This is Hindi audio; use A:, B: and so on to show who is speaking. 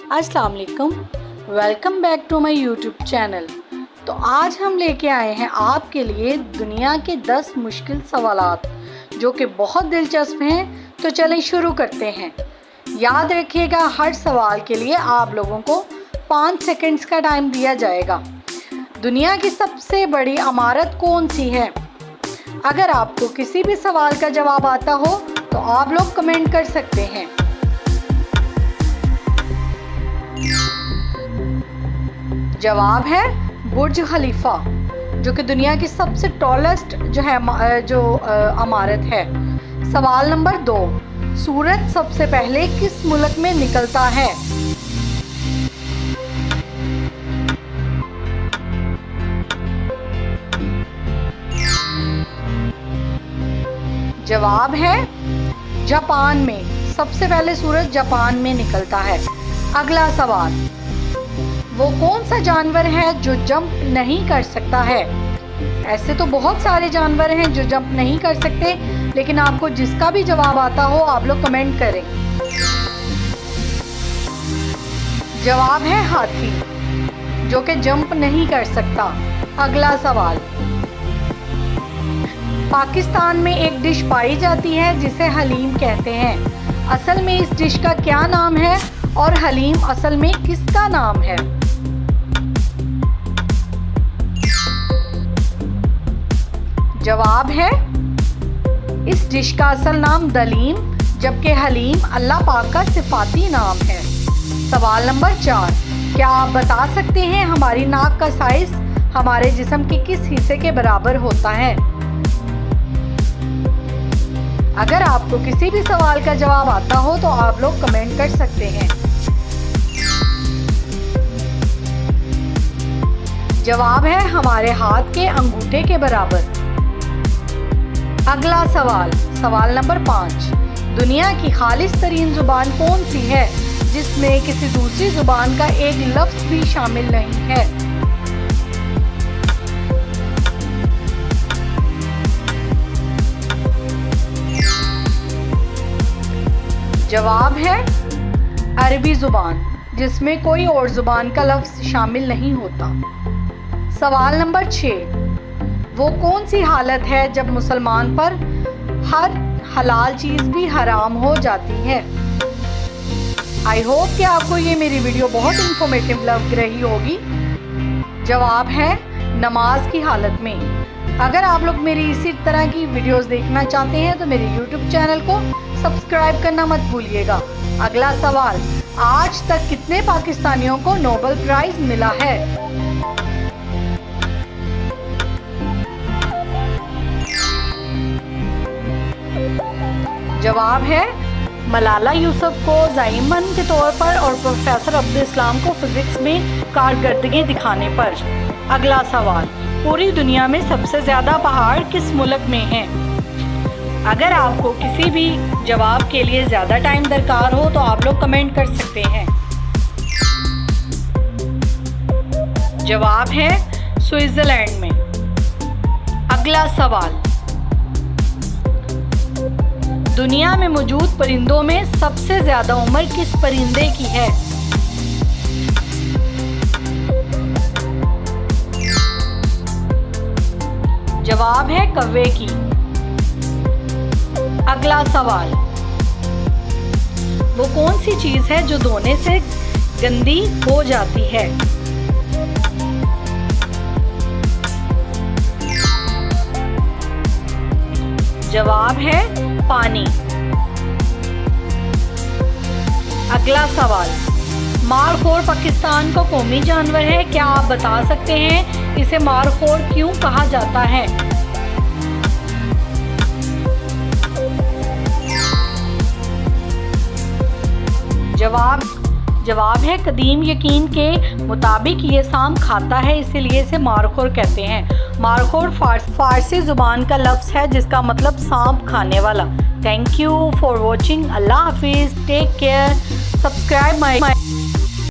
A: अस्सलाम वालेकुम, welcome back to my YouTube channel. तो आज हम लेके आए हैं आपके लिए दुनिया के 10 मुश्किल सवालात जो कि बहुत दिलचस्प हैं। तो चलें शुरू करते हैं। याद रखिएगा, हर सवाल के लिए आप लोगों को 5 सेकंड्स का टाइम दिया जाएगा। दुनिया की सबसे बड़ी इमारत कौन सी है? अगर आपको किसी भी सवाल का जवाब आता हो तो आप लोग कमेंट कर सकते हैं। जवाब है बुर्ज खलीफा, जो कि दुनिया की सबसे टॉलेस्ट इमारत है। सवाल नंबर 2, सूरज सबसे पहले किस मुल्क में निकलता है? जवाब है जापान में। सबसे पहले सूरज जापान में निकलता है। अगला सवाल, वो कौन सा जानवर है जो जंप नहीं कर सकता है? ऐसे तो बहुत सारे जानवर हैं जो जंप नहीं कर सकते, लेकिन आपको जिसका भी जवाब आता हो आप लोग कमेंट करें। जवाब है हाथी, जो कि जंप नहीं कर सकता। अगला सवाल, पाकिस्तान में एक डिश पाई जाती है जिसे हलीम कहते हैं। असल में इस डिश का क्या नाम है और हलीम असल में किसका नाम है? जवाब है, इस डिश का असल नाम दलीम, जबकि हलीम अल्लाह पाक का सिफाती नाम है। सवाल नंबर 4, क्या आप बता सकते हैं हमारी नाक का साइज हमारे जिस्म के किस हिस्से के बराबर होता है? अगर आपको किसी भी सवाल का जवाब आता हो तो आप लोग कमेंट कर सकते हैं। जवाब है हमारे हाथ के अंगूठे के बराबर। अगला सवाल, सवाल नंबर 5, दुनिया की खालिस तरीन जुबान कौन सी है जिसमें किसी दूसरी जुबान का एक लफ्ज भी शामिल नहीं है? जवाब है अरबी जुबान, जिसमें कोई और जुबान का लफ्ज शामिल नहीं होता। सवाल नंबर 6, वो कौन सी हालत है जब मुसलमान पर हर हलाल चीज़ भी हराम हो जाती है? आई होप कि आपको ये मेरी वीडियो बहुत इंफॉर्मेटिव लग रही होगी। जवाब है नमाज की हालत में। अगर आप लोग मेरी इसी तरह की वीडियोस देखना चाहते हैं तो मेरे यूट्यूब चैनल को सब्सक्राइब करना मत भूलिएगा। अगला सवाल, आज तक कितने पाकिस्तानियों को नोबेल प्राइज मिला है? जवाब है मलाला यूसुफ को ज़ाइमन के तौर पर और प्रोफेसर अब्दुल इस्लाम को फिजिक्स में कारकर्दगी दिखाने पर। अगला सवाल, पूरी दुनिया में सबसे ज़्यादा पहाड़ किस मुल्क में हैं? अगर आपको किसी भी जवाब के लिए ज़्यादा टाइम दरकार हो तो आप लोग कमेंट कर सकते हैं। जवाब है स्विट्ज़रलैंड में। अगला सवाल, दुनिया में मौजूद परिंदों में सबसे ज़्यादा उम्र किस परिंदे की है? जवाब है कौवे की। अगला सवाल, वो कौन सी चीज़ है जो धोने से गंदी हो जाती है? जवाब है पानी। अगला सवाल, मारखोर पाकिस्तान का कौमी जानवर है। क्या आप बता सकते हैं इसे मारखोर क्यों कहा जाता है? जवाब है कदीम यकीन के मुताबिक ये सांप खाता है, इसीलिए इसे मारखोर कहते हैं। मारखोर फारसी जुबान का लफ्ज़ है जिसका मतलब सांप खाने वाला। Thank you for watching. अल्लाह हाफिज़, टेक केयर, सब्सक्राइब माई